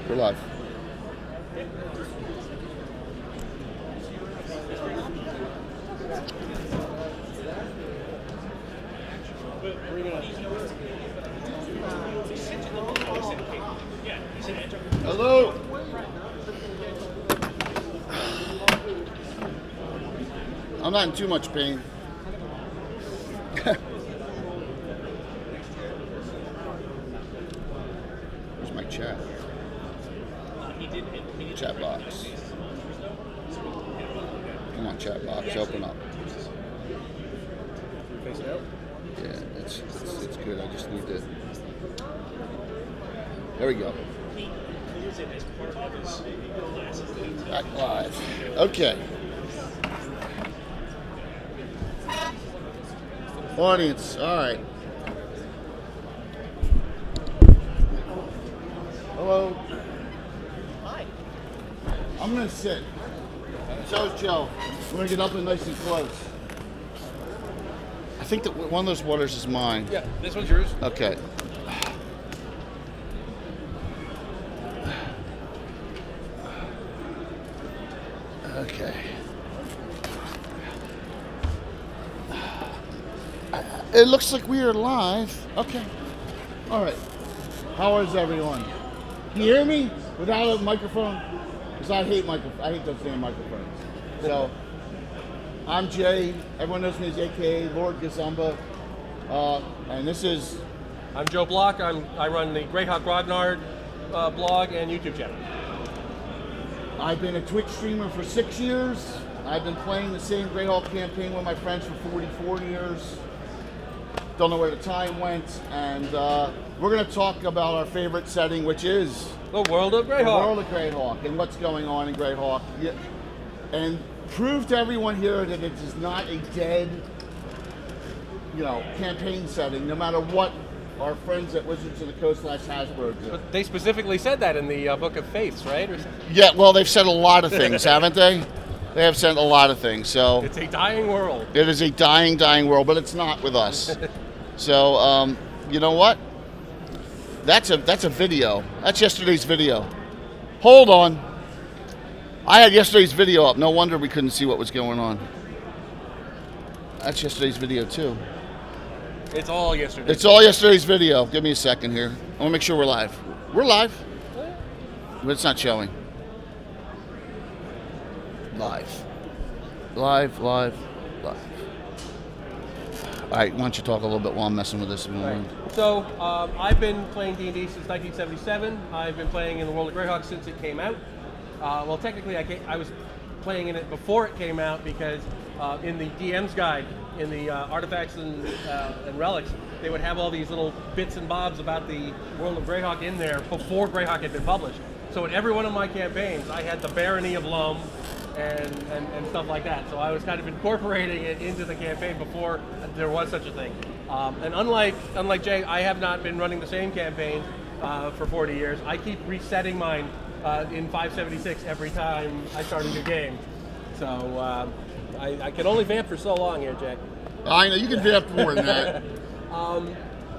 We're live. Hello. I'm not in too much pain. Where's my chat? Chat box. Come on, chat box, open up. Face it out? Yeah, it's good. I just need to. There we go. Back live. Okay. Audience, all right. Hello. Hi. I'm gonna sit. So's Joe. We're gonna get up and nice and close. I think that one of those waters is mine. Yeah, this one's yours. Okay. Okay. It looks like we are live. Okay. All right. How is everyone? Can you hear me without a microphone? Because I hate those damn microphones. So, I'm Jay. Everyone knows me as AKA Lord Gazumba. And this is... I'm Joe Block. I run the Greyhawk Grognard blog and YouTube channel. I've been a Twitch streamer for 6 years. I've been playing the same Greyhawk campaign with my friends for 44 years. Don't know where the time went. And we're going to talk about our favorite setting, which is... The World of Greyhawk. The World of Greyhawk and what's going on in Greyhawk. Yeah. And prove to everyone here that it is not a dead, campaign setting, no matter what our friends at Wizards of the Coast / Hasbro do. But they specifically said that in the Book of Faiths, right? Yeah, well, they've said a lot of things, haven't they? They have said a lot of things. So it's a dying world. It is a dying world, but it's not with us. So, you know what? That's a video. That's yesterday's video. Hold on. I had yesterday's video up. No wonder we couldn't see what was going on. That's yesterday's video too. It's all yesterday. It's all yesterday's video. Give me a second here. I want to make sure we're live. We're live. But it's not showing. Live. Live. All right, why don't you talk a little bit while I'm messing with this? Right. So, I've been playing D&D since 1977. I've been playing in the World of Greyhawk since it came out. Well, technically, I was playing in it before it came out because in the DM's guide, in the artifacts and relics, they would have all these little bits and bobs about the World of Greyhawk in there before Greyhawk had been published. So in every one of my campaigns, I had the Barony of Lum and stuff like that. So I was kind of incorporating it into the campaign before there was such a thing. And unlike Jay, I have not been running the same campaign for 40 years. I keep resetting mine in 576 every time I start a new game. So I can only vamp for so long here, Jay. I know, you can vamp more than that.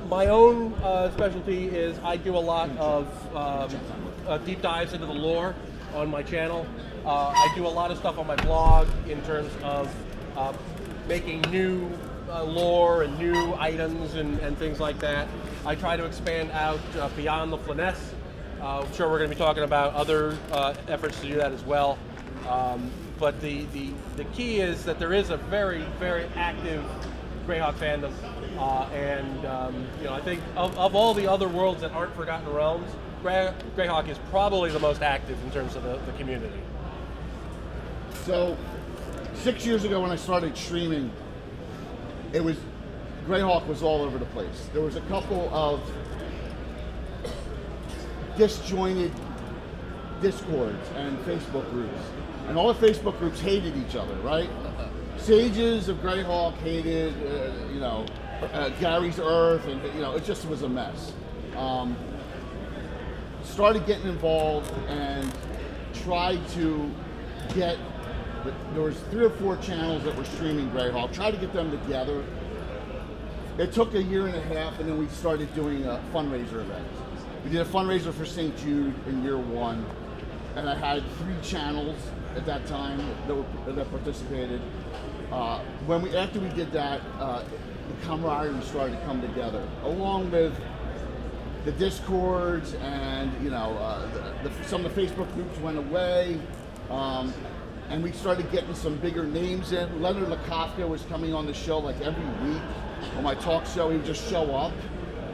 My own specialty is I do a lot of deep dives into the lore on my channel. I do a lot of stuff on my blog in terms of making new lore and new items and things like that. I try to expand out beyond the Flyness. I'm sure we're going to be talking about other efforts to do that as well. But the key is that there is a very, very active Greyhawk fandom. I think of all the other worlds that aren't Forgotten Realms, Greyhawk is probably the most active in terms of the community. So, 6 years ago when I started streaming, Greyhawk was all over the place. There was a couple of disjointed Discords and Facebook groups. And all the Facebook groups hated each other, right? Sages of Greyhawk hated, Gary's Earth, and it just was a mess. Started getting involved and tried to get, there was 3 or 4 channels that were streaming Greyhawk, tried to get them together. It took a year and a half, and then we started doing a fundraiser event. We did a fundraiser for St. Jude in year 1, and I had 3 channels at that time that participated. After we did that, the camaraderie started to come together, along with the Discords, and some of the Facebook groups went away, and we started getting some bigger names in. Leonard Lakofka was coming on the show like every week on my talk show. He would just show up.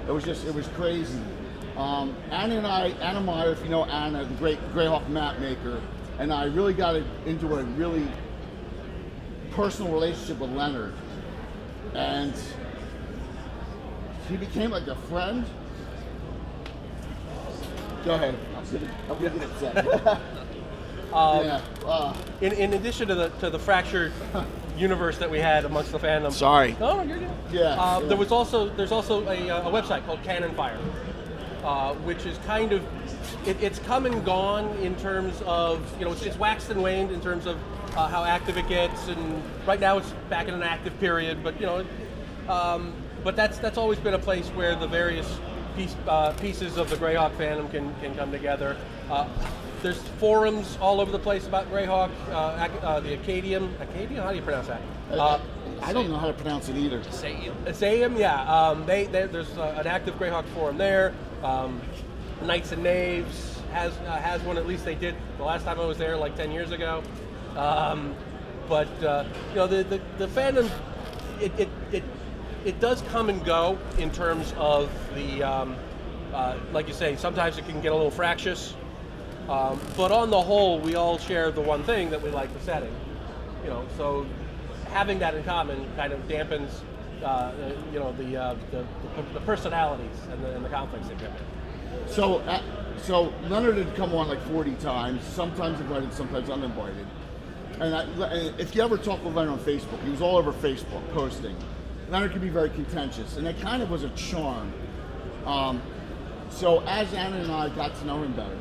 It was crazy. Anna Meyer, if you know Anna, the great Greyhawk map maker, and I really got into a really personal relationship with Leonard, and he became like a friend. Go ahead. I'm getting upset. In addition to the fractured universe that we had amongst the fandom. Sorry. No, you're good. Yeah. There's also a website called Cannon Fire, which is kind of it's come and gone in terms of it's waxed and waned in terms of how active it gets, and right now it's back in an active period. But but that's always been a place where the various pieces of the Greyhawk fandom can come together. There's forums all over the place about Greyhawk, the Acadium. How do you pronounce that? I don't know how to pronounce it either. Asayim, yeah. There's an active Greyhawk forum there. Knights and Knaves has one, at least they did the last time I was there, like 10 years ago. But the fandom, it does come and go in terms of the, like you say, sometimes it can get a little fractious. But on the whole, we all share the one thing, that we like the setting. So having that in common kind of dampens, the personalities and the conflicts that come. So Leonard had come on like 40 times, sometimes invited, sometimes uninvited. And if you ever talk with Leonard on Facebook, he was all over Facebook posting. Leonard could be very contentious, and that kind of was a charm. So as Anna and I got to know him better,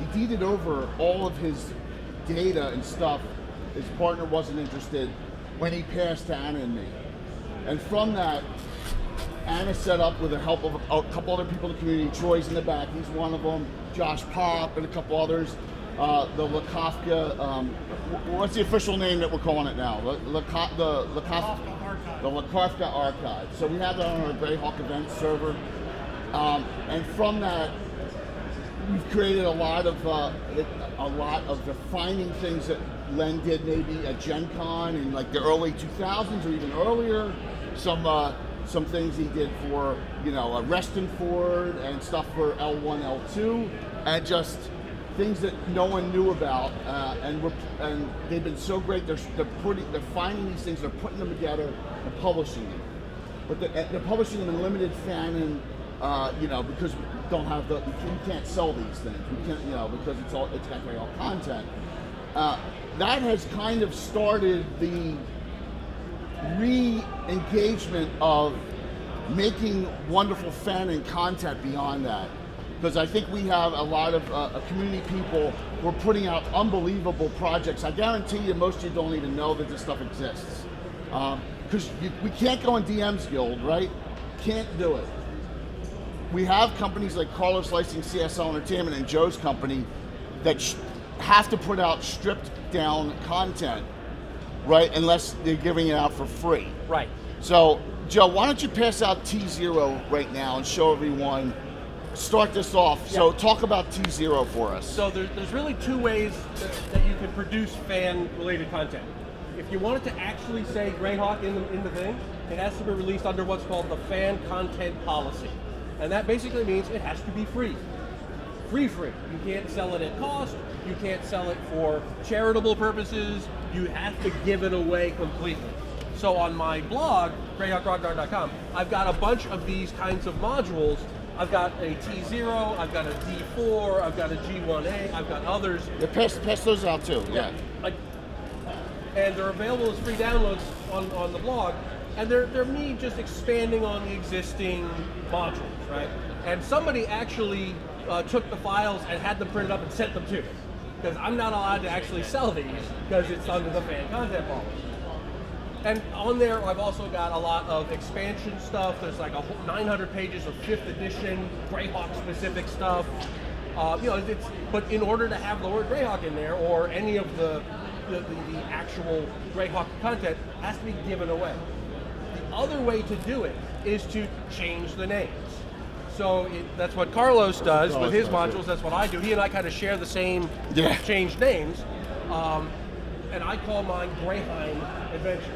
he deeded over all of his data and stuff. His partner wasn't interested when he passed to Anna and me. And from that, Anna set up with the help of a couple other people in the community. Troy's in the back, he's one of them. Josh Pop and a couple others. The Lakofka, what's the official name that we're calling it now? The Lakofka Archive. So we have that on our Greyhawk events server. And from that, we've created a lot of defining things that Len did maybe at Gen Con in like the early 2000s or even earlier. Some things he did for Reston Ford and stuff for L1, L2, and just things that no one knew about. And they've been so great. They're finding these things, they're putting them together and publishing them. But they're publishing them in limited fanon. Because we don't have we can't sell these things. We can't, because it's got very all content. That has kind of started the re-engagement of making wonderful fanon content beyond that. Because I think we have a lot of community people who are putting out unbelievable projects. I guarantee you, most of you don't even know that this stuff exists. Because we can't go on DM's Guild, right? Can't do it. We have companies like Carlos Slicing, CSL Entertainment, and Joe's company that have to put out stripped down content, right? Unless they're giving it out for free. Right. So, Joe, why don't you pass out T0 right now and show everyone, start this off. Yeah. So talk about T0 for us. So there's really 2 ways that you can produce fan-related content. If you want it to actually say Greyhawk in the thing, it has to be released under what's called the fan content policy. And that basically means it has to be free. Free. You can't sell it at cost. You can't sell it for charitable purposes. You have to give it away completely. So on my blog, greyhawkrockguard.com, I've got a bunch of these kinds of modules. I've got a T0, I've got a D4, I've got a G1A, I've got others. Yeah, pass those out too, yeah. And they're available as free downloads on the blog. And they're me just expanding on the existing modules, right? And somebody actually took the files and had them printed up and sent them to me, because I'm not allowed to actually sell these because it's under the fan content policy. And on there, I've also got a lot of expansion stuff. There's like 900 pages of 5th edition Greyhawk specific stuff. But in order to have the word Greyhawk in there, or any of the actual Greyhawk content, has to be given away. The other way to do it is to change the names. So that's what Carlos does with his modules. That's what I do. He and I kind of share the same changed names. And I call mine Greyheim Adventures.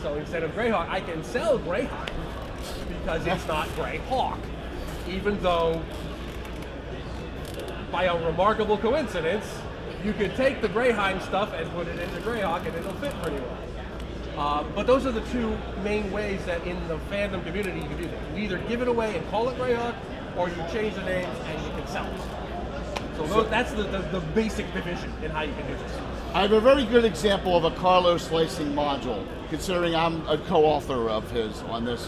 So instead of Greyhawk, I can sell Greyhawk because it's not Greyhawk. Even though, by a remarkable coincidence, you could take the Greyheim stuff and put it into Greyhawk and it'll fit pretty well. But those are the two main ways that in the fandom community you can do that. You either give it away and call it Greyhawk, or you change the names and you can sell it. So that's the basic division in how you can do this. I have a very good example of a Carlos slicing module, considering I'm a co-author of his on this.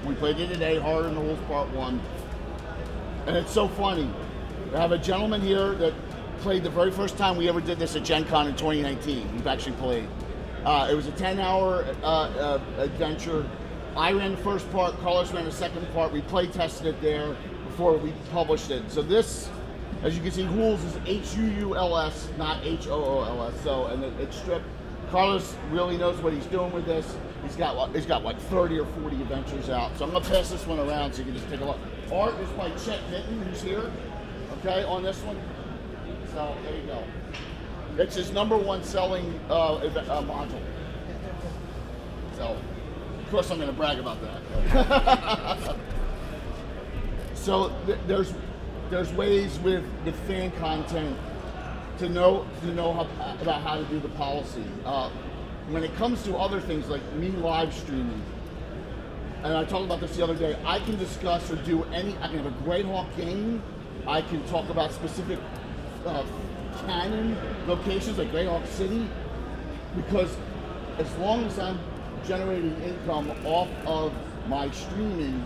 We played it today, Horror in the Rules Part 1. And it's so funny. I have a gentleman here that played the very first time we ever did this at Gen Con in 2019. We've actually played. It was a 10-hour adventure. I ran the first part, Carlos ran the second part. We play tested it there before we published it. So this, as you can see, Hools is H-U-U-L-S, not H-O-O-L-S. So, and it's stripped. Carlos really knows what he's doing with this. He's got like 30 or 40 adventures out. So I'm gonna pass this one around so you can just take a look. Art is by Chet Vinton, who's here, okay, on this one. So there you go. It's his #1 selling module. So, of course I'm gonna brag about that. So there's ways with the fan content to know about how to do the policy. When it comes to other things like me live streaming, and I talked about this the other day, I can discuss or do I can have a Greyhawk game, I can talk about specific canon locations like Greyhawk City, because as long as I'm generating income off of my streaming,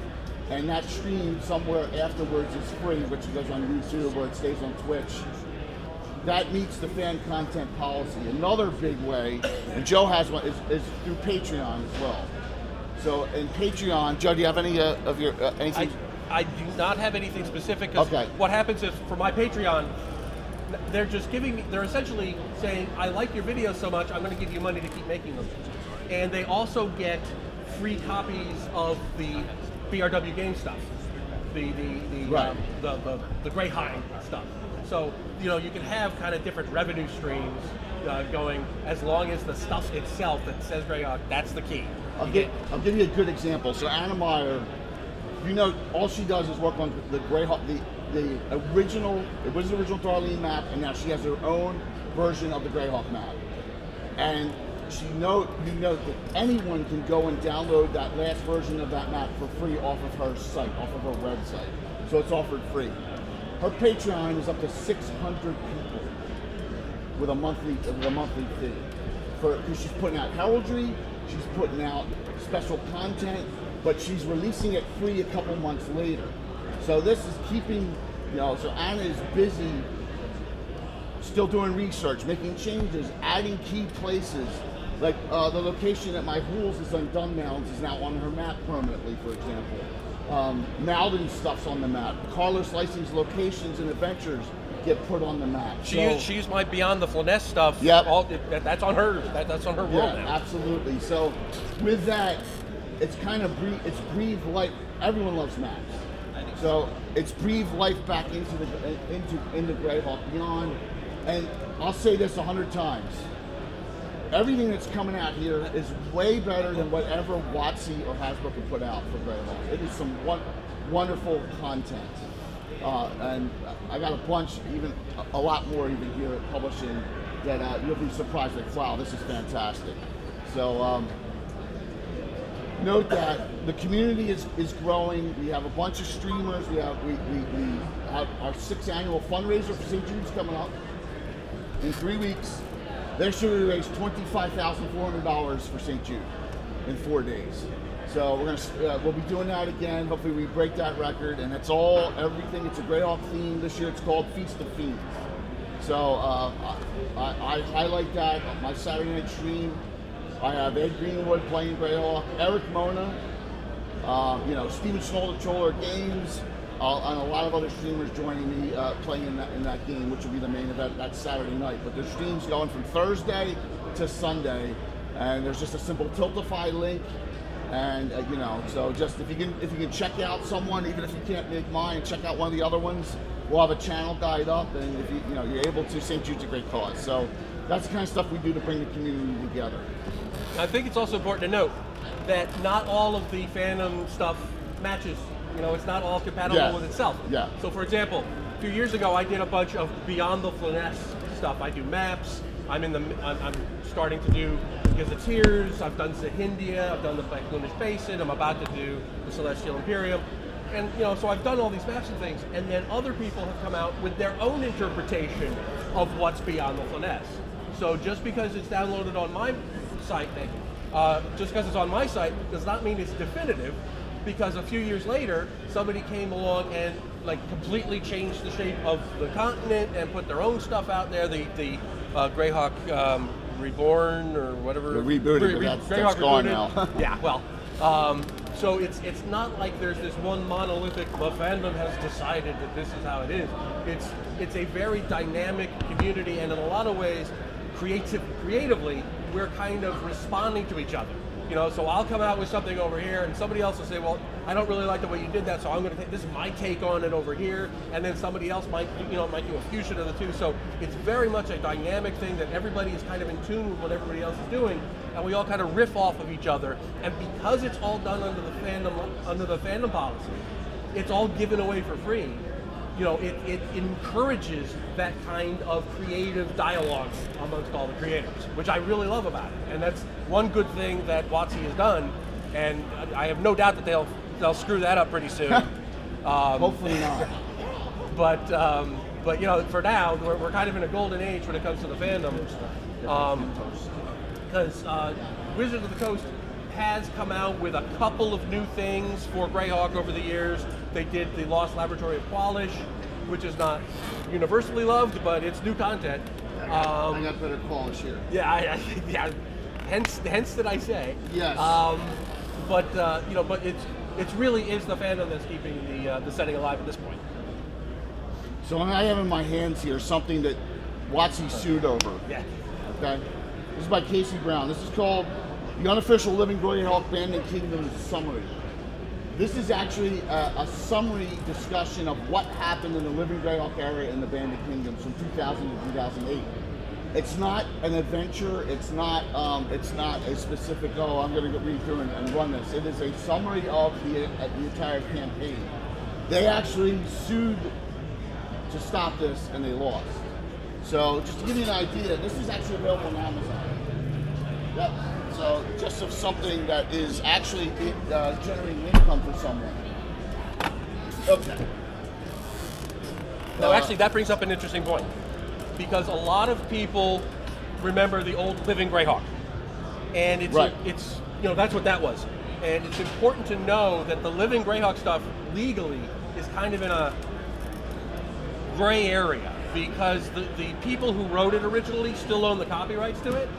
and that stream somewhere afterwards is free, which goes on YouTube or it stays on Twitch, that meets the fan content policy. Another big way, and Joe has one, is through Patreon as well. So in Patreon, Joe, do you have any of your anything? I do not have anything specific, because what happens is, for my Patreon, they're just giving me, they're essentially saying, I like your videos so much, I'm going to give you money to keep making them. And they also get free copies of the BRW game stuff, the Greyhawk stuff. So, you can have kind of different revenue streams going, as long as the stuff itself that says Greyhawk, that's the key. I'll give you a good example. So Anna Meyer, all she does is work on the Greyhawk, the original Darlene map, and now she has her own version of the Greyhawk map. And that anyone can go and download that last version of that map for free off of her site, off of her website. So it's offered free. Her Patreon is up to 600 people with a monthly fee, because she's putting out heraldry, she's putting out special content, but she's releasing it free a couple months later. So this is keeping, so Anna is busy still doing research, making changes, adding key places. Like the location at my Hools is on Dunmounds is now on her map permanently, for example. Malden stuff's on the map. Carlos Slicing's locations and adventures get put on the map. She's my Beyond the Flanness stuff. Yep. That's on her. That's on her world now. Absolutely. So with that, it's kind of breathed life. Everyone loves maps. So it's breathed life back into Greyhawk Beyond. And I'll say this 100 times. Everything that's coming out here is way better than whatever WotC or Hasbro can put out for Greyhawk. It is some wonderful content. And I got a bunch, even a lot more even here at Publishing, that you'll be surprised, like, wow, this is fantastic. So note that the community is growing. We have a bunch of streamers. We have our 6th annual fundraiser for St. Jude's coming up in 3 weeks. They're sure to raise $25,400 for St. Jude in 4 days. So we'll be doing that again. Hopefully we break that record, and it's everything. It's a Greyhawk theme this year. It's called Feast of Fiends. So I highlight that on my Saturday night stream. I have Ed Greenwood playing Greyhawk, Eric Mona, Steven Schnoll, Troller Games, and a lot of other streamers joining me playing in that game, which will be the main event that Saturday night. But the stream's going from Thursday to Sunday, and there's just a simple Tiltify link. And so just if you can check out someone, even if you can't make mine, check out one of the other ones. We'll have a channel guide up, and if you're able to, St. Jude's a great cause. So that's the kind of stuff we do to bring the community together. I think it's also important to note that not all of the fandom stuff matches. It's not all compatible with itself. Yeah. So for example, a few years ago, I did a bunch of Beyond the Flyness stuff. I do maps. I'm starting to do Gazetteers. I've done Zahindia. I've done the Black Lunish Basin. I'm about to do the Celestial Imperium. And so I've done all these maps and things. And then other people have come out with their own interpretation of what's Beyond the Flyness. So just because it's downloaded on my site, just because it's on my site does not mean it's definitive. Because a few years later, somebody came along and completely changed the shape of the continent and put their own stuff out there. The Greyhawk Reborn or whatever. The rebooted, that's gone now. Yeah, well, so it's not like there's this one monolithic, the fandom has decided that this is how it is. It's a very dynamic community, and in a lot of ways, creatively, we're kind of responding to each other. So I'll come out with something over here, and somebody else will say, well, I don't really like the way you did that, so I'm going to take, this is my take on it over here, and then somebody else might do a fusion of the two. So it's very much a dynamic thing that everybody is kind of in tune with what everybody else is doing, and we all kind of riff off of each other. And because it's all done under the fandom policy, it's all given away for free. It encourages that kind of creative dialogue amongst all the creators, which I really love about it. And that's one good thing that WotC has done, and I have no doubt that they'll screw that up pretty soon. Hopefully not. But for now, we're kind of in a golden age when it comes to the fandom, because Wizards of the Coast has come out with a couple of new things for Greyhawk over the years. They did the Lost Laboratory of Qualish, which is not universally loved, but it's new content. I got better Qualish here. Yeah, yeah. Hence that I say. Yes. But it really is the fandom that's keeping the setting alive at this point. So I have in my hands here something that WotC sued over. Yeah. Okay. This is by Casey Brown. This is called The Unofficial Living Greyhawk Bandit Kingdom Summary. This is actually a summary discussion of what happened in the Living Greyhawk era in the Bandit Kingdoms from 2000 to 2008. It's not an adventure. It's not a specific, I'm going to read through and run this. It is a summary of the entire campaign. They actually sued to stop this, and they lost. So just to give you an idea, this is actually available on Amazon. Yep. So just of something that is actually generating income for someone. Okay. Now, actually, that brings up an interesting point, because a lot of people remember the old Living Greyhawk, and it's that's what that was. And it's important to know that the Living Greyhawk stuff legally is kind of in a gray area, because the people who wrote it originally still own the copyrights to it.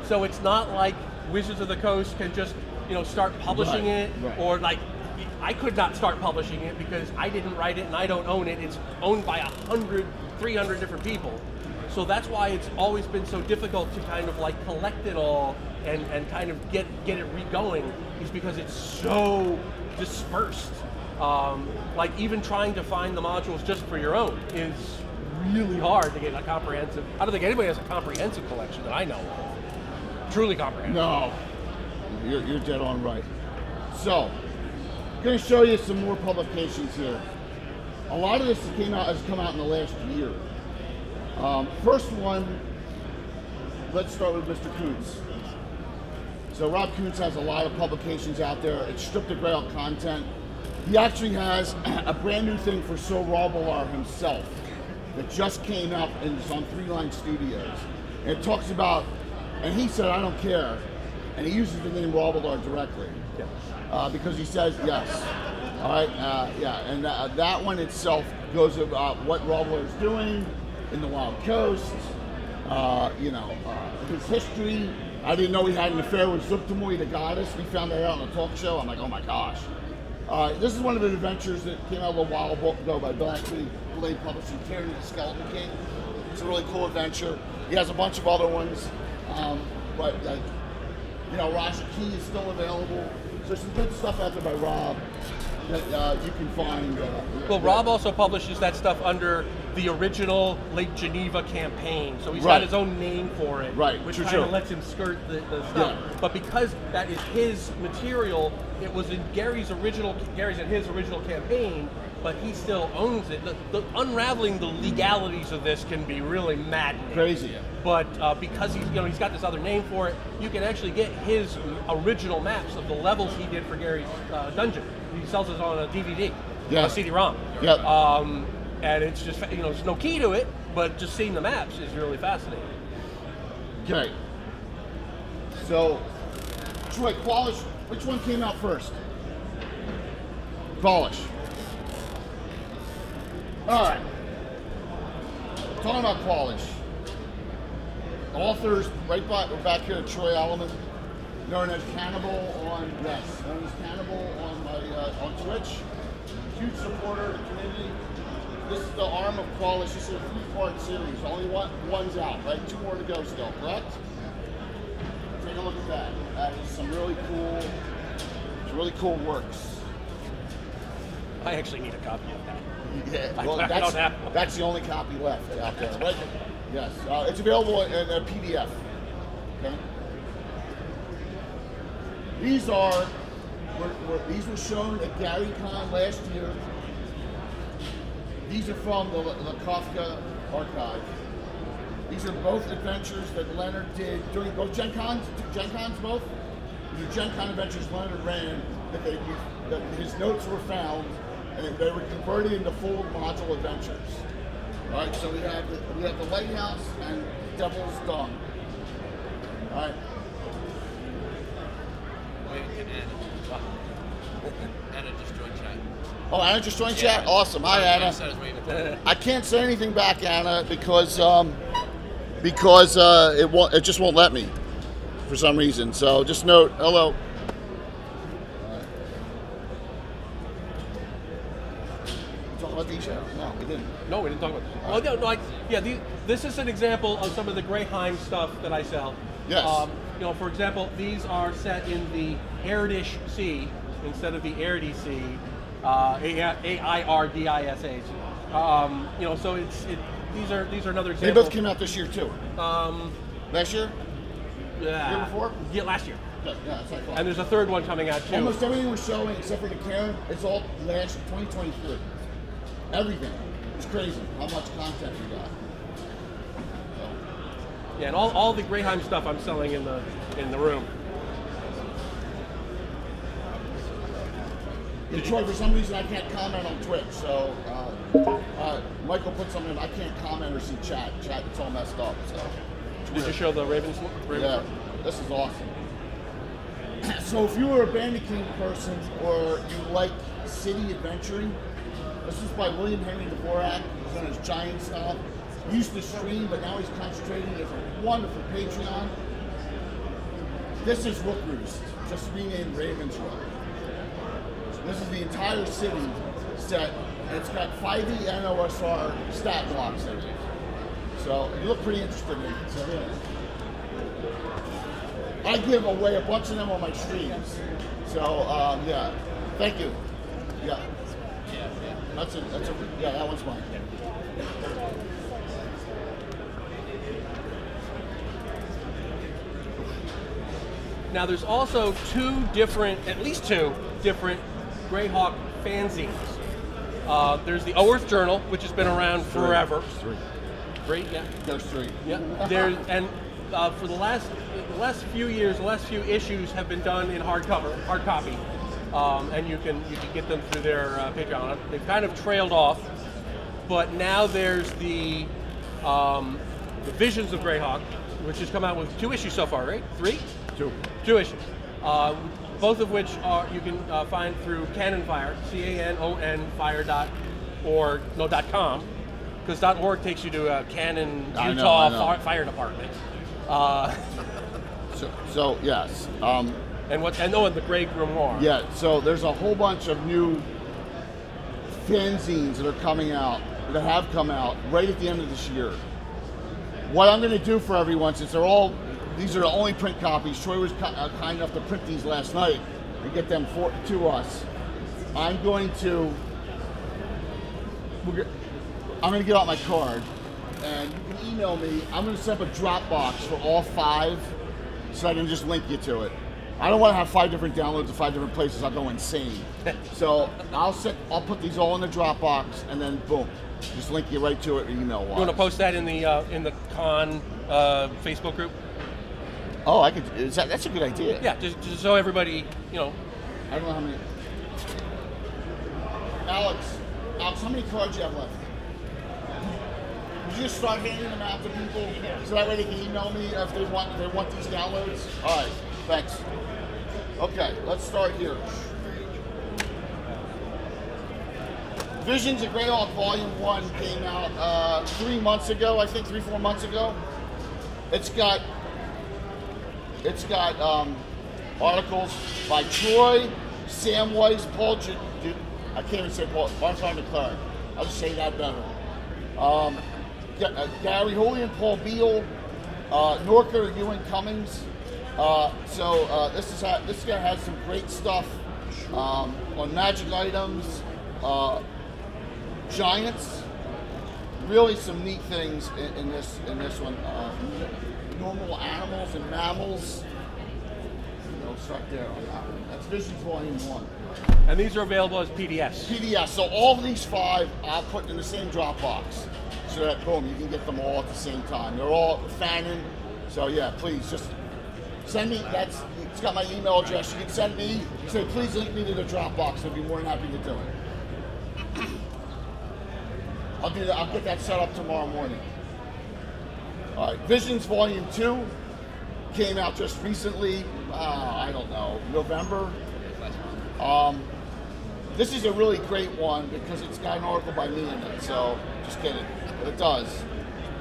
So it's not like Wizards of the Coast can just start publishing it, or I could not start publishing it because I didn't write it and I don't own it. It's owned by 100, 300 different people. So that's why it's always been so difficult to kind of collect it all and kind of get it re-going, is because it's so dispersed. Even trying to find the modules just for your own is really hard to get a comprehensive. I don't think anybody has a comprehensive collection that I know of. Truly comprehensive. No, you're dead on right. So, I'm going to show you some more publications here. A lot of this has come out in the last year. First one, let's start with Mr. Kuntz. So Rob Kuntz has a lot of publications out there. It's stripped of Greyhawk content. He actually has a brand new thing for Sir Robbler himself that just came out and it's on 3 Line Studios. And it talks about, and he said, I don't care. And he uses the name Robbler directly. Because he says yes. All right, and that one itself goes about what Robbler is doing in the Wild Coast, his history, I didn't know he had an affair with Zuptamui, the goddess. We found that out on a talk show. I'm like, oh my gosh. This is one of the adventures that came out a little while ago by Blade Publishing, Tyranny the Skeleton King. It's a really cool adventure. He has a bunch of other ones, but like, you know, Raja Key is still available. So there's some good stuff out there by Rob that you can find. Well, Rob also publishes that stuff under the original Lake Geneva campaign, so he's got his own name for it, which kind of lets him skirt the stuff. Yeah. But because that is his material, it was in Gary's and his original campaign, but he still owns it. The unraveling the legalities of this can be really maddening. Crazy. But because he's got this other name for it, you can actually get his original maps of the levels he did for Gary's dungeon. He sells it on a DVD, a CD-ROM. Yeah. And it's just, there's no key to it, but just seeing the maps is really fascinating. Okay. So, Troy, Qualish, which one came out first? Qualish. All right. Talking about Qualish. Authors, we're back here at Troy Alleman, known as Cannibal on on Twitch. Huge supporter of the community. This is the arm of Qualish. This is a 3-part series. Only one's out, right? 2 more to go still, correct? Take a look at that. That is some really cool works. I actually need a copy of that. Yeah, well, that's the only copy left out there, right? Yes, it's available in a PDF. Okay. These were shown at GaryCon last year. These are from the Kafka archive. These are both adventures that Leonard did during both Gen Cons both. These are Gen Con adventures Leonard ran that his notes were found and they were converted into full module adventures. All right, so we have the Lighthouse and Devil's Dung. All right. Anna just joined chat. Oh, Anna just joined chat? Awesome. Hi, Anna. I can't say anything back, Anna, because it just won't let me for some reason. So just note, hello. Talk about these shows? No, we didn't. No, we didn't talk about this. This is an example of some of the Greyhawk stuff that I sell. Yes. For example, these are set in the Airdish Sea instead of the Airdie Sea, AIRDISA. So these are another example. They both came out this year too. Last year? Yeah. Year before? Yeah, last year. Yeah, it's like and there's a third one coming out too. Almost everything we're showing, except for the Karen, it's all last 2023. Everything. It's crazy how much content we got. Yeah, and all the Greyheim stuff I'm selling in the room. Troy, for some reason I can't comment on Twitch, so Michael put something in. I can't comment or see chat. Chat, it's all messed up. So did you show the Ravens? Yeah, this is awesome. So if you were a Bandit King person or you like city adventuring, this is by William Henry Dvorak. He's on his giant stuff. He used to stream, but now he's concentrating. He has a wonderful Patreon. This is Rook Roost, just renamed Ravenswood. So this is the entire city set, and it's got 5e and OSR stat blocks in it. So you look pretty interested in it. So yeah. I give away a bunch of them on my streams. So yeah, thank you. Yeah. Yeah, that one's mine. Now there's also at least two different Greyhawk fanzines. There's the Oerth Journal, which has been around forever. Three, yeah. There's 3. Yeah. For the last few years, the last few issues have been done in hard copy, and you can get them through their Patreon. They've kind of trailed off, but now there's the Visions of Greyhawk, which has come out with 2 issues so far, right? 3? 2 issues. Both of which you can find through Canon Fire, CANON fire.org.com, because .org takes you to a Canon Utah Fire Department. So yes. And what? And the Grey Grimoire. Yeah. So there's a whole bunch of new fanzines that are coming out, that have come out right at the end of this year. What I'm going to do for everyone, since these are the only print copies, Troy was kind enough to print these last night and get them to us. I'm going to get out my card, and you can email me. I'm going to set up a Dropbox for all 5, so I can just link you to it. I don't want to have 5 different downloads of 5 different places. I'll go insane. So I'll put these all in the Dropbox, and then boom, just link you right to it email-wise. You want to post that in the con Facebook group? Oh, I could. That's a good idea. Yeah, just so everybody, I don't know how many. Alex, how many cards you have left? Would you just start handing them out to people so that way they can email me if they want these downloads? All right, thanks. Okay, let's start here. Visions of Greyhawk Volume 1 came out 3 months ago, I think 3-4 months ago. It's got articles by Troy, Sam Weiss, Paul, I can't even say Paul, Armstrong McLaren. I'll just say that better. Gary Julian, Paul Beal, Norker, Ewan Cummings. This guy has some great stuff on magic items, giants. Really some neat things in this one. Normal animals and mammals. I'll start there on that one. That's Visions Volume 1. And these are available as PDFs. PDFs. So all of these 5 I'll put in the same Dropbox, so that boom, you can get them all at the same time. They're all fanning. So yeah, please just send me. It's got my email address. You can send me. Say please link me to the Dropbox. I'd be more than happy to do it. I'll do that. I'll get that set up tomorrow morning. All right, Visions Volume 2 came out just recently. I don't know, November. This is a really great one because it's got an article by me in it. So just kidding, but it does.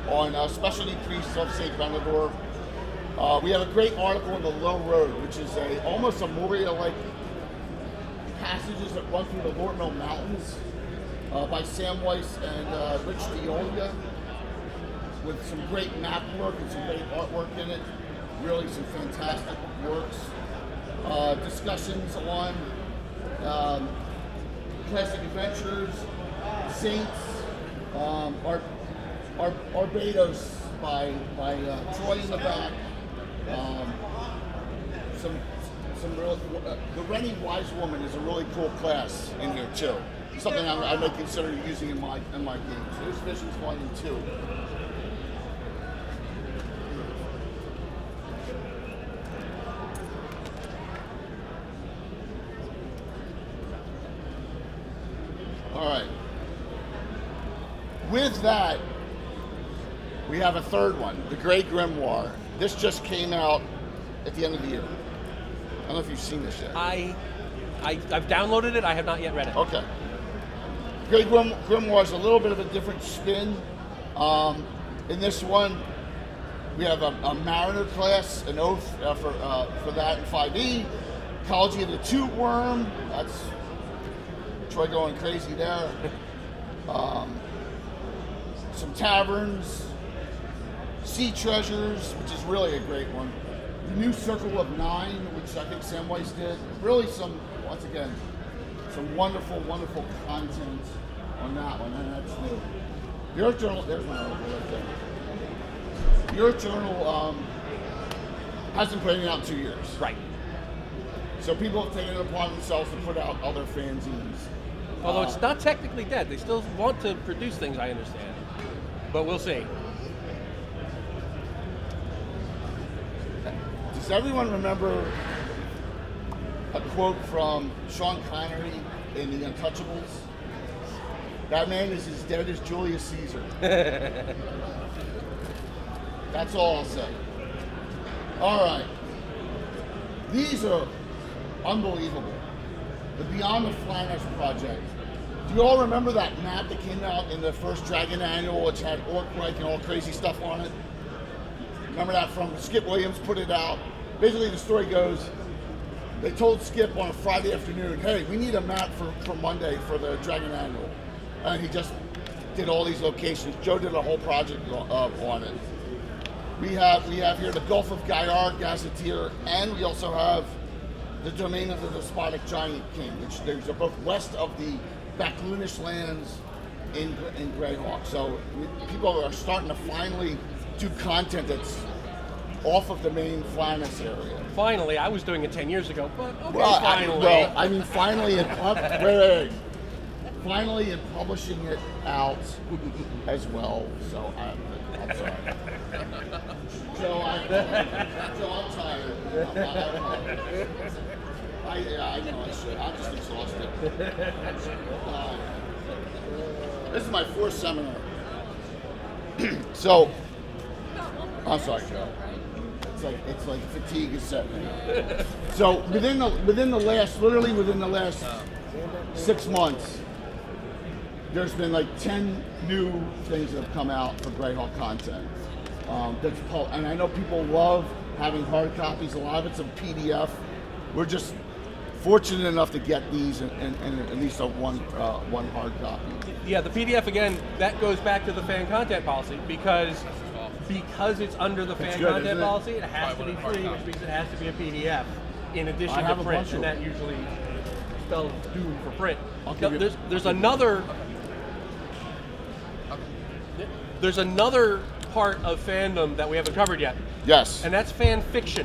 On Specialty Priests of St. Benedor. We have a great article on the Low Road, which is almost a Moria-like passages that run through the Lord Mill Mountains by Sam Weiss and Rich DeOlia, with some great map work and some great artwork in it. Really some fantastic works. Discussions on classic adventures, Saints, Barbados by Troy in the back. Some real, the Rennie Wise Woman is a really cool class in here too. Something I might consider using in my games. Here's Visions Volume 2. All right. With that, we have a third one, the Grey Grimoire. This just came out at the end of the year. I don't know if you've seen this yet. I've downloaded it. I have not yet read it. Okay. Grey Grimoire is a little bit of a different spin. In this one, we have a Mariner class, an Oath for that in 5e. Ecology of the Tooth Worm. That's Troy going crazy there. Some taverns, sea treasures, which is really a great one. The New Circle of 9, which I think Sam Weiss did. Really once again, some wonderful, wonderful content on that one, and that's new. The Earth Journal, there's my article right there. The Earth Journal hasn't put it out in 2 years. Right. So people have taken it upon themselves to put out other fanzines. Although it's not technically dead. They still want to produce things, I understand. But we'll see. Does everyone remember a quote from Sean Connery in The Untouchables? That man is as dead as Julius Caesar. That's all I'll say. All right. These are unbelievable. The Beyond the Flanders project. Do you all remember that map that came out in the first Dragon Annual, which had Orc Reich and all crazy stuff on it? Remember that from Skip Williams put it out? basically the story goes, they told Skip on a Friday afternoon, hey, we need a map for Monday for the Dragon Annual. And he just did all these locations. Joe did a whole project on it. We have here the Gulf of Gyar, Gazetteer, and we also have the domain of the Despotic Giant King, which they're both west of the Backloonish lands in Greyhawk. So people are starting to finally do content that's off of the main Flannis area. Finally, I was doing it 10 years ago, but okay, Well, finally. finally, wait. Finally, in publishing it out as well. So I'm sorry. So I'm tired. I know I should. I'm just exhausted. This is my fourth seminar. So, I'm sorry, Joe. It's like fatigue is setting in. So within the last 6 months, there's been like 10 new things that have come out for Greyhawk content. And I know people love having hard copies. A lot of it's in PDF. We're just fortunate enough to get these in at least one hard copy. Yeah, the PDF again. That goes back to the fan content policy because it's under the fan content policy. It has to be free, which means it has to be a PDF in addition to print, and that usually spells doom for print. There's another. There's another part of fandom that we haven't covered yet. Yes. And that's fan fiction.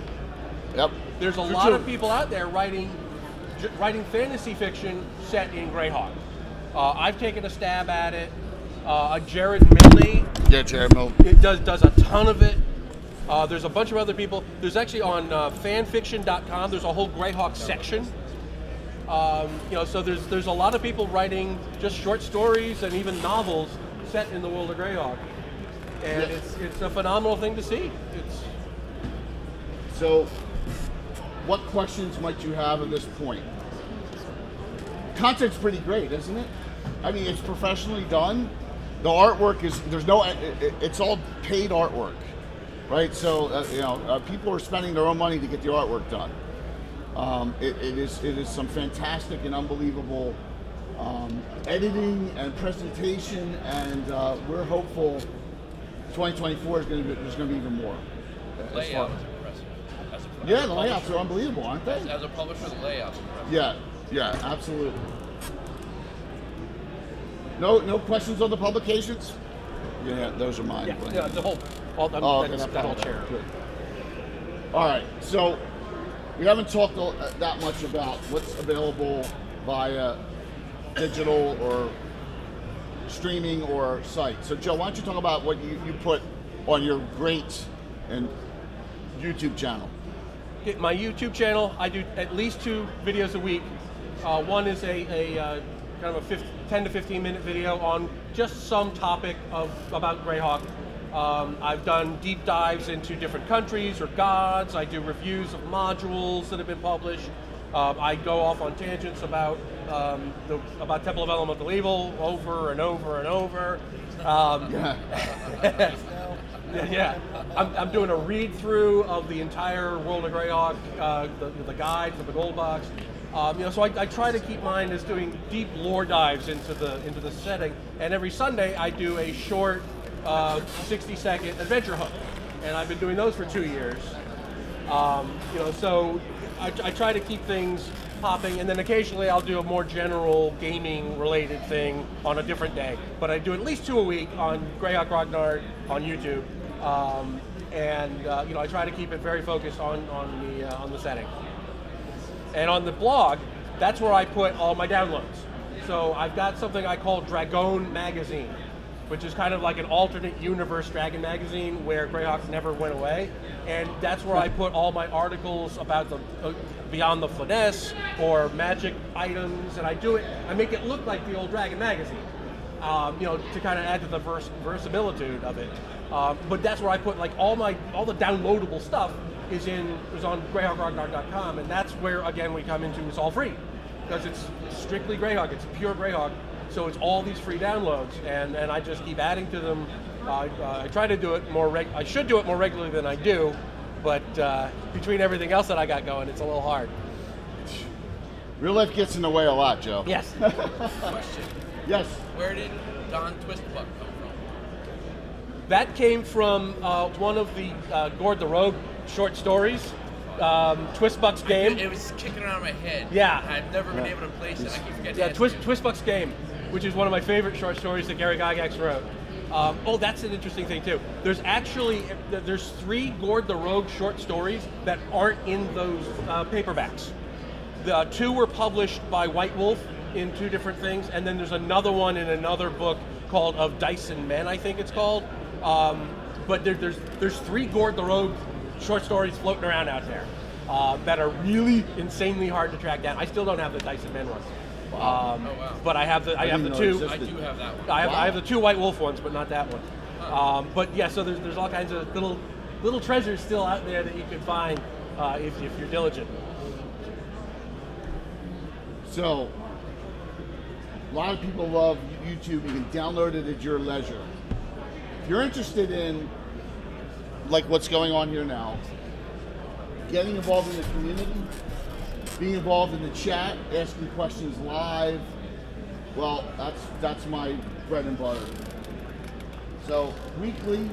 Yep. There's a lot of people out there writing fantasy fiction set in Greyhawk. I've taken a stab at it. Jared Milne. Yeah, Jared Milne. It does a ton of it. There's a bunch of other people. There's actually on fanfiction.com. There's a whole Greyhawk section. So there's a lot of people writing just short stories and even novels set in the world of Greyhawk, and it's a phenomenal thing to see. So, what questions might you have at this point? Content's pretty great, isn't it? I mean, it's professionally done. The artwork it's all paid artwork, right? So people are spending their own money to get the artwork done. It is some fantastic and unbelievable editing and presentation, and we're hopeful 2024 there's going to be even more. Layout is impressive. Yeah, the layouts are unbelievable, aren't they? As a publisher, the layout's impressive. Yeah, absolutely. No questions on the publications? Yeah, those are mine. Yeah, the whole that whole chair. Good. All right, so we haven't talked that much about what's available via digital or streaming or site. So Joe, why don't you talk about what you put on your great and YouTube channel? My YouTube channel, I do at least 2 videos a week. One is a kind of a 10 to 15 minute video on just some topic about Greyhawk. I've done deep dives into different countries or gods. I do reviews of modules that have been published. I go off on tangents about Temple of Elemental Evil over and over and over. Yeah, I'm doing a read through of the entire world of Greyhawk, the guide for the gold box. So I try to keep mine as doing deep lore dives into the setting. And every Sunday I do a short 60-second adventure hook, and I've been doing those for 2 years. So I try to keep things popping, and then occasionally I'll do a more general gaming-related thing on a different day. But I do at least 2 a week on Greyhawk Grognard on YouTube, I try to keep it very focused on the setting. And on the blog, that's where I put all my downloads. So I've got something I call Dragon Magazine, which is kind of like an alternate universe Dragon magazine where Greyhawk never went away. And that's where I put all my articles about the Beyond the Finesse or magic items, and I make it look like the old Dragon magazine, to kind of add to the verisimilitude of it. But that's where I put like all the downloadable stuff is on GreyhawkRognard.com, and that's where again we come into it's all free because it's strictly Greyhawk. It's pure Greyhawk. So it's all these free downloads, and I just keep adding to them. I try to do it more. I should do it more regularly than I do, but between everything else that I got going, it's a little hard. Real life gets in the way a lot, Joe. Yes. Question. Yes. Where did Don Twistbuck come from? That came from one of the Gord the Rogue short stories, Twistbuck's Game. It was kicking around my head. Yeah. I've never been able to place it. I keep forgetting. Yeah, Twistbuck's Game, which is one of my favorite short stories that Gary Gygax wrote. Oh, that's an interesting thing too. There's 3 Gord the Rogue short stories that aren't in those paperbacks. The 2 were published by White Wolf in 2 different things, and then there's another one in another book called Of Dice and Men, I think it's called. But there's 3 Gord the Rogue short stories floating around out there that are really insanely hard to track down. I still don't have the Dice and Men ones. Wow. But I have the 2. I do have that one. I have the 2 White Wolf ones, but not that one. But yeah, so there's all kinds of little treasures still out there that you can find if you're diligent. So, a lot of people love YouTube. You can download it at your leisure. If you're interested in, like what's going on here now, getting involved in the community, being involved in the chat, asking questions live, well, that's my bread and butter. So, weekly,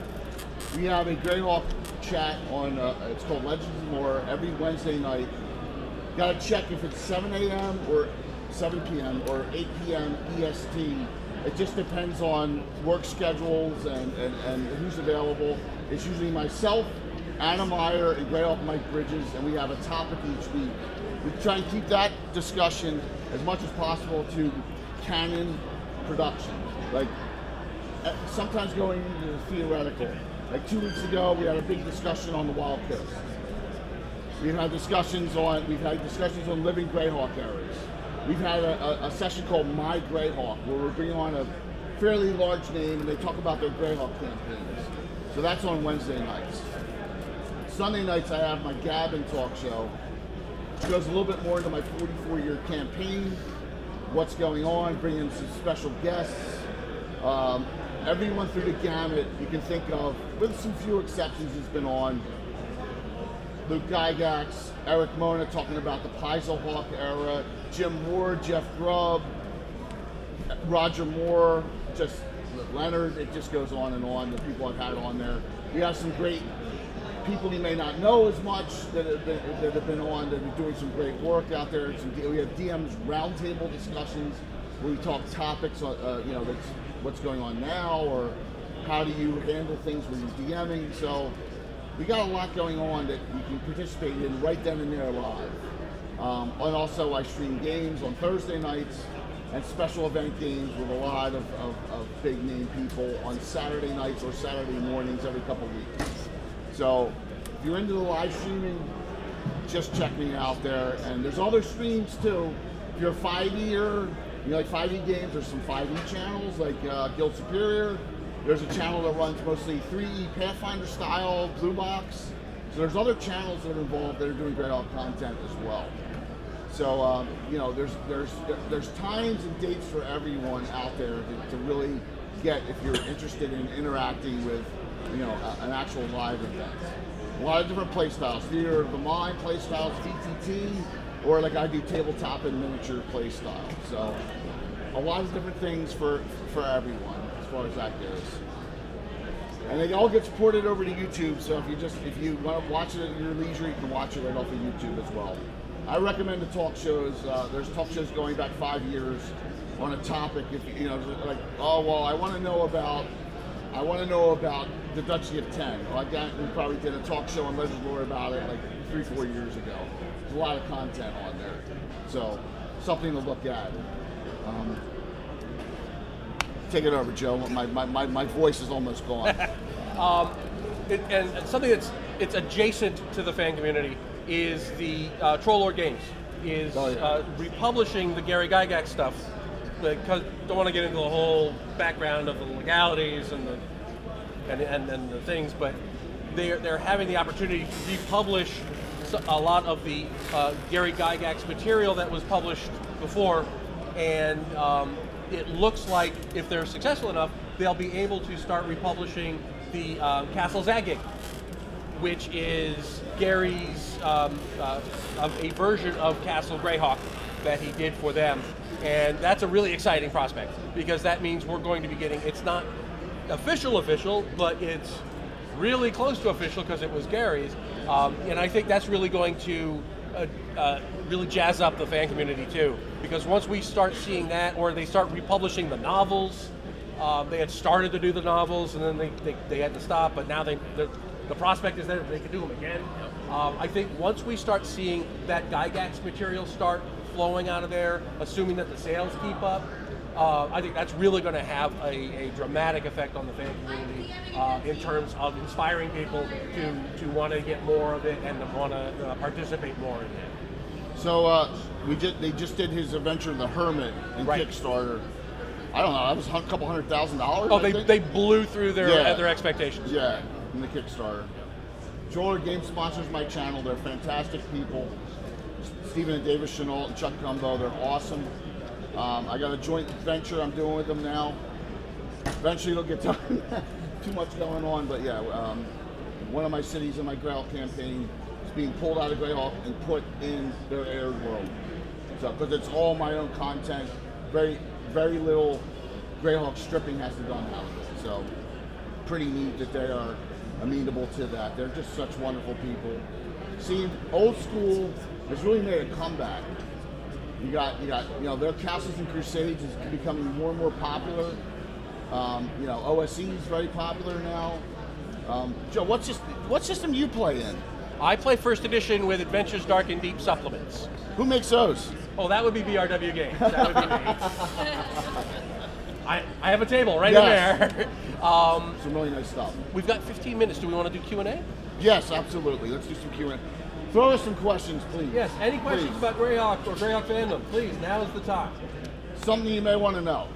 we have a Greyhawk chat on, it's called Legends and More, every Wednesday night. Got to check if it's 7 a.m. or 7 p.m. or 8 p.m. EST. It just depends on work schedules and who's available. It's usually myself, Anna Meyer, and Greyhawk Mike Bridges, and we have a topic each week. We try and keep that discussion as much as possible to canon production. Like, sometimes going into the theoretical. Like 2 weeks ago, we had a big discussion on the Wild Coast. We've had discussions on living Greyhawk areas. We've had a session called My Greyhawk, where we're bringing on a fairly large name and they talk about their Greyhawk campaigns. So that's on Wednesday nights. Sunday nights I have my Gabbin talk show, which goes a little bit more into my 44-year campaign, what's going on, bringing some special guests. Everyone through the gamut you can think of, with some few exceptions, has been on. Luke Gygax, Eric Mona talking about the Paislehawk era, Jim Moore, Jeff Grubb, Roger Moore, just Leonard, it just goes on and on, the people I've had on there. We have some great people you may not know as much that have been on, that are doing some great work out there. We have DM's roundtable discussions where we talk topics, that's what's going on now, or how do you handle things when you're DMing. So we got a lot going on that you can participate in right then and there live. And also I stream games on Thursday nights and special event games with a lot of big name people on Saturday nights or Saturday mornings every couple weeks. So if you're into the live streaming, just check me out there. And there's other streams too. If you're a 5e or you like 5e games, there's some 5e channels like Guild Superior. There's a channel that runs mostly 3E Pathfinder style, Blue Box. So there's other channels that are involved that are doing Greyhawk content as well. So there's times and dates for everyone out there to really get, if you're interested in interacting with an actual live event. A lot of different play styles, Theater of the Mind play styles, VTT, or like I do tabletop and miniature play style. So a lot of different things for everyone as far as that goes. And it all gets ported over to YouTube, so if you want to watch it at your leisure, you can watch it right off of YouTube as well. I recommend the talk shows. There's talk shows going back 5 years on a topic. If like, oh well, I want to know about the Duchy of 10. Well, we probably did a talk show on Legends Lore about it like 3-4 years ago. There's a lot of content on there, so something to look at. Take it over, Joe. My voice is almost gone. And something it's adjacent to the fan community is the Troll Lord Games is republishing the Gary Gygax stuff, because don't want to get into the whole background of the legalities and the things, but they're having the opportunity to republish a lot of the Gary Gygax material that was published before, and it looks like if they're successful enough, they'll be able to start republishing the Castle Zagig which is Gary's a version of Castle Greyhawk that he did for them. And that's a really exciting prospect because that means we're going to be getting, it's not official, but it's really close to official because it was Gary's. And I think that's really going to really jazz up the fan community too. Because once we start seeing that, or they start republishing the novels, they had started to do the novels and then they had to stop, but now the prospect is that they can do them again. I think once we start seeing that Gygax material start flowing out of there, assuming that the sales keep up, I think that's really going to have a dramatic effect on the fan community in terms of inspiring people to want to get more of it and to want to participate more in it. So they just did his Adventure of the Hermit in Kickstarter. I don't know, that was a couple $100,000. Oh, they blew through their expectations. Yeah, in the Kickstarter. Joel Game sponsors my channel. They're fantastic people. Stephen and David Chenault and Chuck Gumbo, they're awesome. I got a joint venture I'm doing with them now. Eventually it'll get done. Too much going on, but yeah, one of my cities in my Greyhawk campaign is being pulled out of Greyhawk and put in their aired world. So, because it's all my own content, very little Greyhawk stripping has to be done out of it. So, pretty neat that they are amenable to that. They're just such wonderful people. See, old school has really made a comeback. You got their Castles and Crusades is becoming more and more popular. OSE is very popular now. Joe, what system do you play in? I play First Edition with Adventures Dark and Deep supplements. Who makes those? Oh, that would be BRW Games. That would be me. I have a table right in there. Some really nice stuff. We've got 15 minutes. Do we want to do Q&A? Yes, absolutely. Let's do some Q&A. Throw us some questions, please. Yes, any questions about Greyhawk or Greyhawk fandom, please, now is the time. Something you may want to know.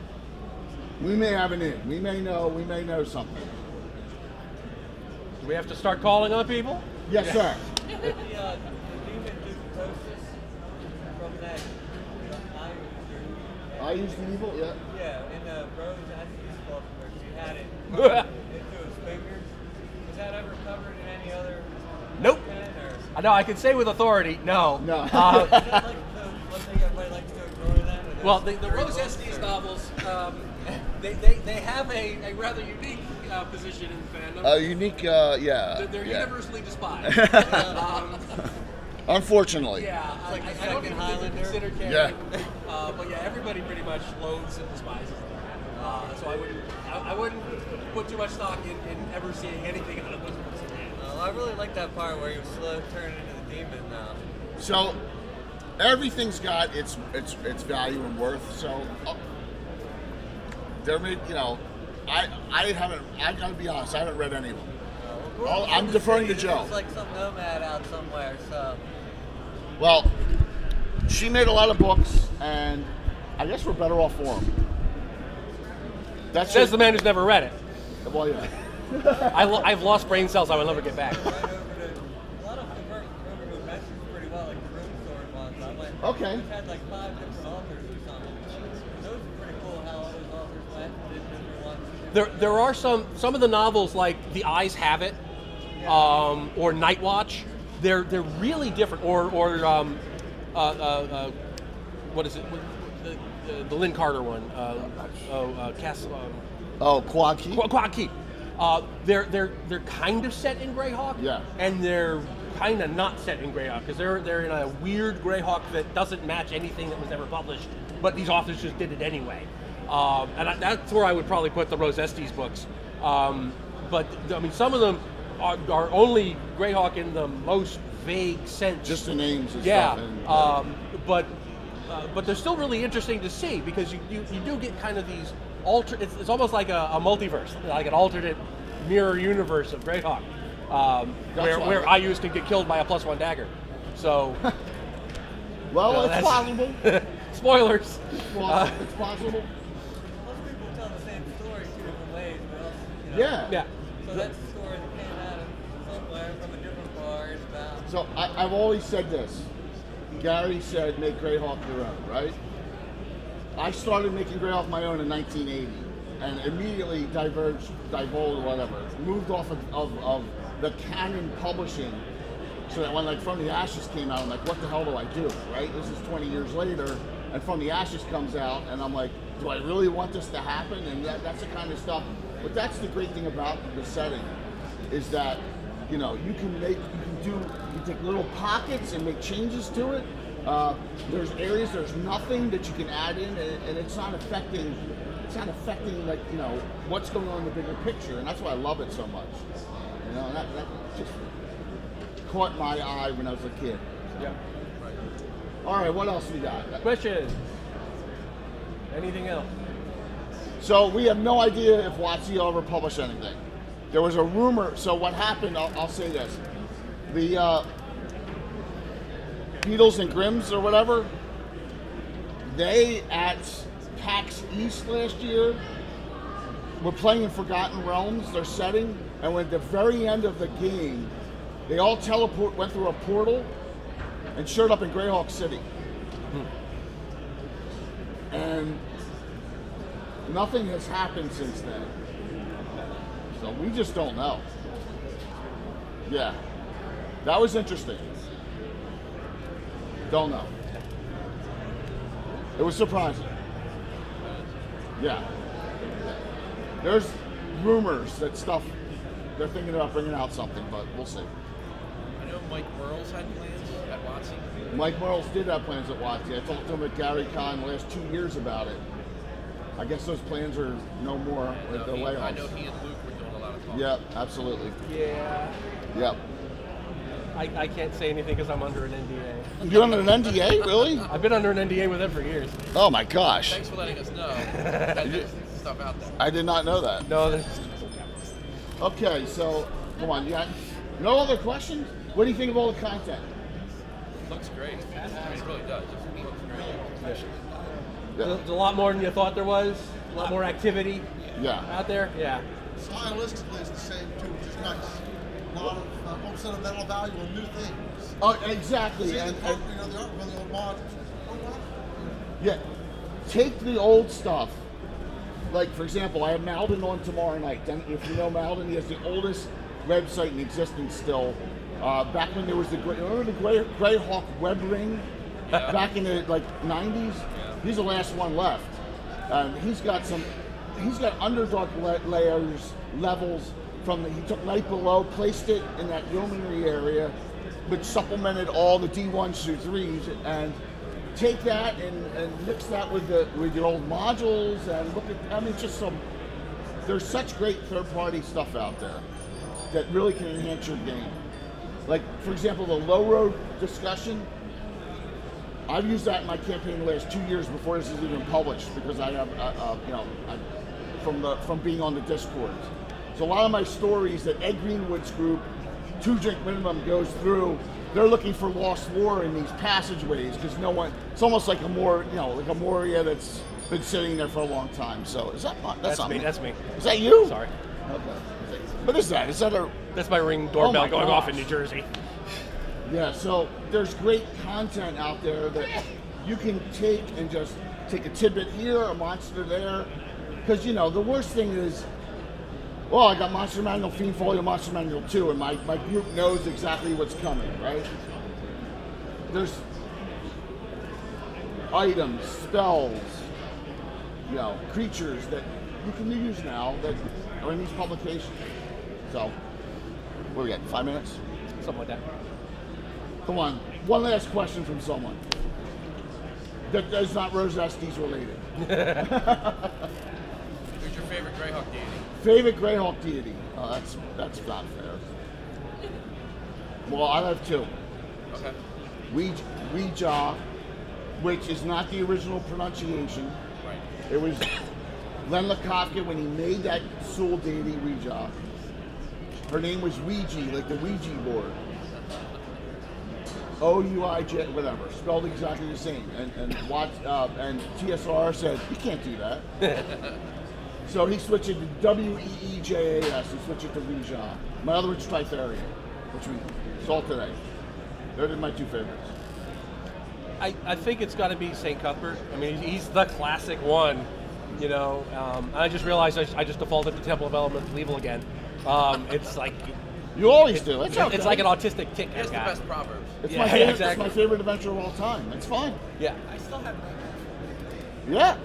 We may have an in. We may know something. Do we have to start calling on people? Yes, sir. I used the evil, yeah. Yeah, in the Rose Estes book where she had it into his fingers. Was that ever covered in any other? Nope. I know, I can say with authority, no. No. Is that like the one thing everybody likes to ignore that? Well, the Rose Estes novels, they have a rather unique position in the fandom. Unique, yeah. They're universally despised. Unfortunately. Yeah, like I don't even think they're considered canon. Yeah. But yeah, everybody pretty much loathes and despises them. So I wouldn't put too much stock in ever seeing anything out of those books again. I really like that part where he was slowly turning into the demon now. So everything's got its value and worth. So there may, I gotta be honest, I haven't read any of them. I'm deferring to Joe. There's like some nomad out somewhere, so. Well, she made a lot of books, and I guess we're better off for them. That says the man who's never read it. Well, yeah. I've lost brain cells I will never get back. A lot of them were to adventures pretty well, like the Rune Sword ones. I went. Okay. We've had like 5 different authors or something. Those are pretty cool. How all those authors went and did different ones. There are some of the novels like The Eyes Have It, or Night Watch. They're really different. Or what is it? The Lynn Carter one. Castle. Quad Key. Quad Key. They're kind of set in Greyhawk. Yeah. And they're kind of not set in Greyhawk because they're in a weird Greyhawk that doesn't match anything that was ever published, but these authors just did it anyway. That's where I would probably put the Rose Estes books. But I mean, some of them are only Greyhawk in the most vague sense. Just the names and stuff. And, but they're still really interesting to see because you do get kind of these it's almost like a multiverse, like an alternate mirror universe of Greyhawk, where IUs can get killed by a +1 dagger. So, well, it's possible. Spoilers. It's possible. Most people tell the same story 2 different ways, but also, Yeah. So that's the story that came out of somewhere from a different bar. It's about. So I've always said this. Gary said, make Greyhawk your own, right? I started making Greyhawk my own in 1980, and immediately divulged, whatever, moved off of the Canon publishing, so that when like From the Ashes came out, I'm like, what the hell do I do, right? This is 20 years later, and From the Ashes comes out, and I'm like, do I really want this to happen? And that's the kind of stuff. But that's the great thing about the setting, is that, you know, you can take little pockets and make changes to it. There's areas, there's nothing that you can add in, and it's not affecting like, you know, what's going on in the bigger picture, and that's why I love it so much. You know, and that just caught my eye when I was a kid. Yeah. All right, what else we got? Questions? Anything else? So we have no idea if WotC will ever publish anything. There was a rumor. So what happened? I'll say this: the Beatles and Grimms or whatever, they at PAX East last year were playing in Forgotten Realms, their setting, and when at the very end of the game, they all went through a portal and showed up in Greyhawk City. And nothing has happened since then. So we just don't know. Yeah. That was interesting. Don't know. It was surprising. Yeah. There's rumors that they're thinking about bringing out something, but we'll see. I know Mike Merles had plans at WotC. Mike Merles did have plans at WotC. I talked to him at Gary Con the last 2 years about it. I guess those plans are no more with the layoffs. I know he and Luke were doing a lot of talking. Yep, absolutely. Yeah. Yep. I can't say anything because I'm under an NDA. You're under an NDA, really? I've been under an NDA with them for years. Oh my gosh. Thanks for letting us know that there's stuff out there. I did not know that. No. Okay, so come on, you got no other questions? What do you think of all the content? Looks great. I mean, it really does. It looks great. Yeah. There's a lot more than you thought there was. A lot more activity out there. Yeah. Stylistically, it's the same too, which is nice. A lot of sentimental value and new things. Oh, exactly. See, And the art from the old mods. Oh, wow. yeah, take the old stuff. Like, for example, I have Malden on tomorrow night. And if you know Malden, he has the oldest website in existence still. Back when there was remember the Greyhawk web ring? Yeah. Back in the 90s? Yeah. He's the last one left. He's got Underdark layers, levels he took Night Below, placed it in that yeomanry area, which supplemented all the D1s through 3s, and take that and mix that with your old modules, and look at, I mean, there's such great third-party stuff out there that really can enhance your game. Like, for example, the low road discussion, I've used that in my campaign the last 2 years before this is even published, because I have, from being on the Discord. So a lot of my stories that Ed Greenwood's group, 2 Drink Minimum, goes through, they're looking for lost lore in these passageways, because it's almost like like a Moria that's been sitting there for a long time. So is that that's not me? That's me. Is that you? Sorry. Okay. What is that? Is that a? That's my Ring doorbell my going gosh. off in New Jersey. Yeah. So there's great content out there that you can take and just take a tidbit here, a monster there, because the worst thing is, well, I got Monster Manual Fiend Folio, Monster Manual 2, and my group knows exactly what's coming, right? There's items, spells, creatures that you can use now that are in these publications. So, what do we got, 5 minutes? Something like that. Come on, one last question from someone that is not Rose Estes related. Who's your favorite Greyhawk deity? Favorite Greyhawk deity? Oh, that's not fair. Well, I have 2. Okay. Ouija, which is not the original pronunciation. Right. It was Len Lakofka when he made that Soul deity Ouija. Her name was Ouija, like the Ouija board. O-U-I-J, whatever, spelled exactly the same. And TSR said, you can't do that. So he switched it to W-E-E-J-A-S, he switched it to Ouija. My other one's Tritharian, which we saw today. They're my 2 favorites. I think it's got to be St. Cuthbert. I mean, he's the classic one, I just realized I just defaulted to Temple of Elemental Evil again. It's like, You always do. It's okay. It's like an autistic tick. It's the guy. best proverbs. It's Yeah, my favorite. exactly. It's my favorite adventure of all time. It's fine. Yeah. I still have nightmares. Yeah.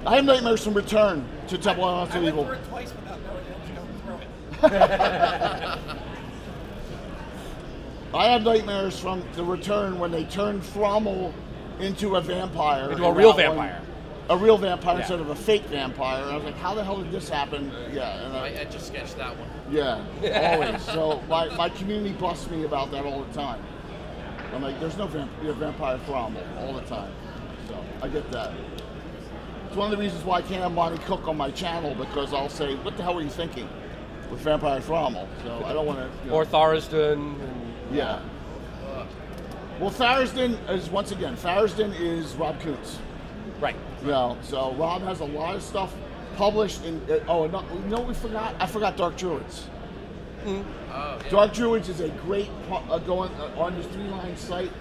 I have nightmares from Return to Temple of I went Evil. through it twice without knowing I was going through it. I have nightmares from the Return when they turned Frommel into a vampire. Into a in real that one. vampire. A real vampire Yeah. instead of a fake vampire. And I was like, how the hell did this happen? Yeah. And I just sketched that one. yeah, always. So my community busts me about that all the time. I'm like, there's no vampire Frommel all the time. So I get that. It's one of the reasons why I can't have Monty Cook on my channel, because I'll say, what the hell were you thinking with Vampire Frommel? So I don't want to... Or Thariston. Yeah. Well, Thariston is, once again, Thariston is Rob Kuntz. Right. You know, so Rob has a lot of stuff published in... oh, no, you know what we forgot? I forgot Dark Druids. Oh, yeah. Dark Druids is a great going on his 3-line site.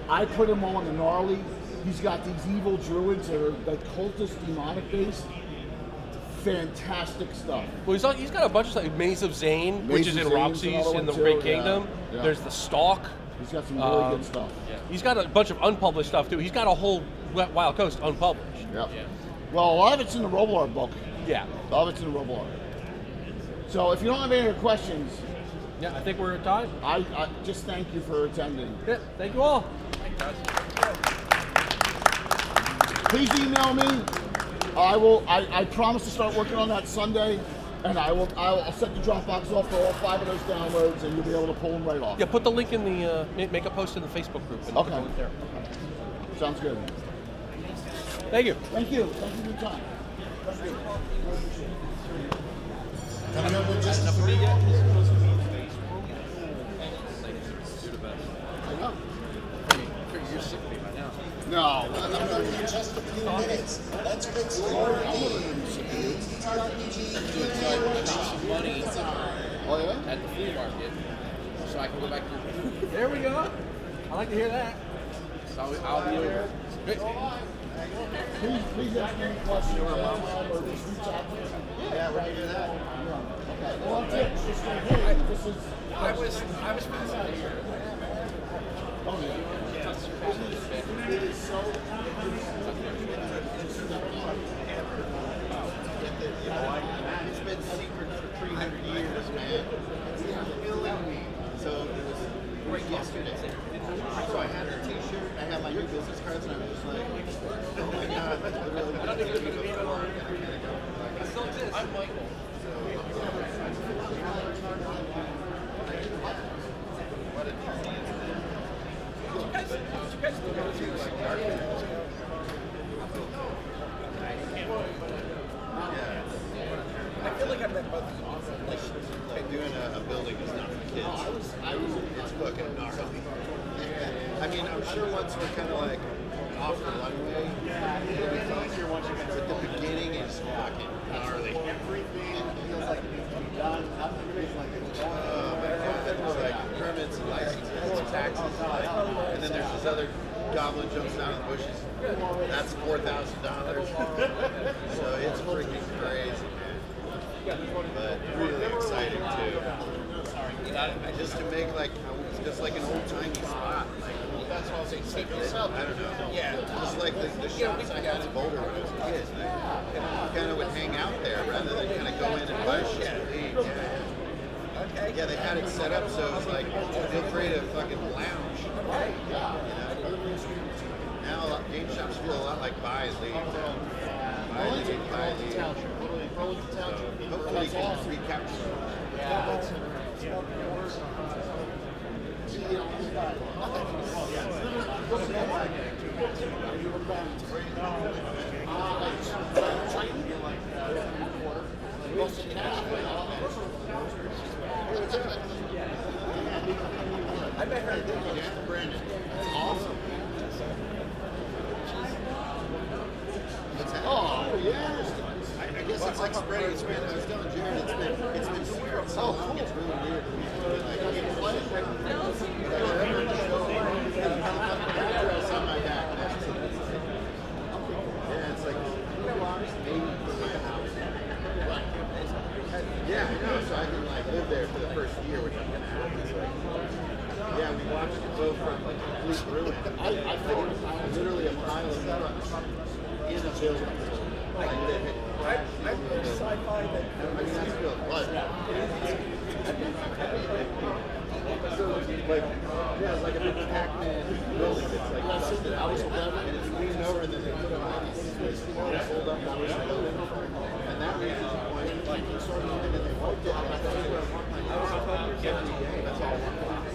I put him on the gnarly. He's got these evil druids that are like cultist, demonic based. Fantastic stuff. Well, he's got a bunch of stuff. Maze of Zane, which Maze is of in Zane's Roxy's another in the one, Great too. Yeah, Kingdom. yeah. There's the Stalk. He's got some really good stuff. He's got a bunch of unpublished stuff too. He's got a whole Wild Coast unpublished. Yep. Yeah. Well, a lot of it's in the Roblar book. Yeah. A lot of it's in the Roblar. So if you don't have any other questions, Yeah, I think we're at time. I just thank you for attending. Yeah, thank you all. Please email me. I promise to start working on that Sunday, and I'll set the Dropbox off for all 5 of those downloads, and you'll be able to pull them right off. Yeah, put the link in the, make a post in the Facebook group. And put the Okay. link there. Sounds good. Thank you. Thank you. Thank you for your time. You're the best. I know. You're sick of me by now. No. I'm going to in just a few minutes. Let's fix your games. I made some money Oh yeah? at the flea market, so I can go back to. There we go. I like to hear that. So I'll be over. Great. Please ask me any questions or just reach out to me. Yeah, we're going to do that. Okay. Well, that's it. It's just like, hey, this is... I was fascinated. Oh, yeah. It is so... It's been secret for 300 years, man. So it was great yesterday. So I had a t-shirt, I had my new business cards, and I was just like, oh my god, that's literally what I was thinking before. I'm Michael. I feel like I've met both of you. Like doing a building is not for kids. It's fucking gnarly. I mean, I'm sure once we're kind of like off the runway, it'll be easier once you get to the beginning. It's fucking gnarly. Everything feels like it needs to be done. Nothing feels like it's done. Oh my god, there's like permits and licenses and taxes, and then there's this other goblin jumps down in the bushes. That's $4,000. So it's freaking crazy, man. But really exciting too. Just to make like just like an old timey spot. Like, that's why I was saying I don't know. Yeah. Just like the shops I had in Boulder when I was a kid. You kind of would hang out there rather than kind of go in and buy shit and leave. Yeah. Okay. Yeah, they had it set up so it was like feel free to fucking lounge. You know? Now game shops feel a lot like buy and leave. Buy and leave, buy and leave. So hopefully you can recapture some of that. I met her at Brandon. That's awesome. Oh, yeah. I guess it's like spreading. It's been, I was telling Jared, it's been secret so long. It's really weird. Like, I mean, what? On my back. Yeah, it's like maybe from my house. Yeah, I know. So I can like live there for the first year. complete ruin. I figured it was literally a pile of stuff in a building. Like that had, I read sci-fi that I mean, that's real. But, so, like, yeah, it's like a big Pac-Man building that's like busted out. And it's leaned over, and then they put a hold up, that was a building. And that reaches a point, like, sort of, and then they wiped it. And that's where I was every game. That's all.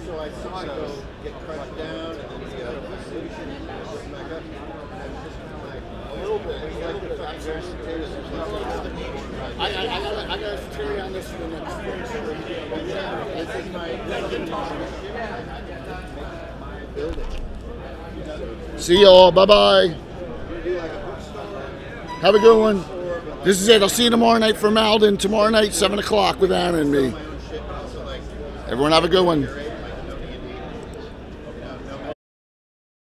So I saw it go get crushed down, and then the solution goes back up. And it was just kind of like a little bit. It was like the fucking mashed potatoes or something. I got a theory on this for the next Yeah, this is my building. See y'all. Bye-bye. Have a good one. This is it. I'll see you tomorrow night for Malden. Tomorrow night, 7 o'clock with Anna and me. Everyone have a good one.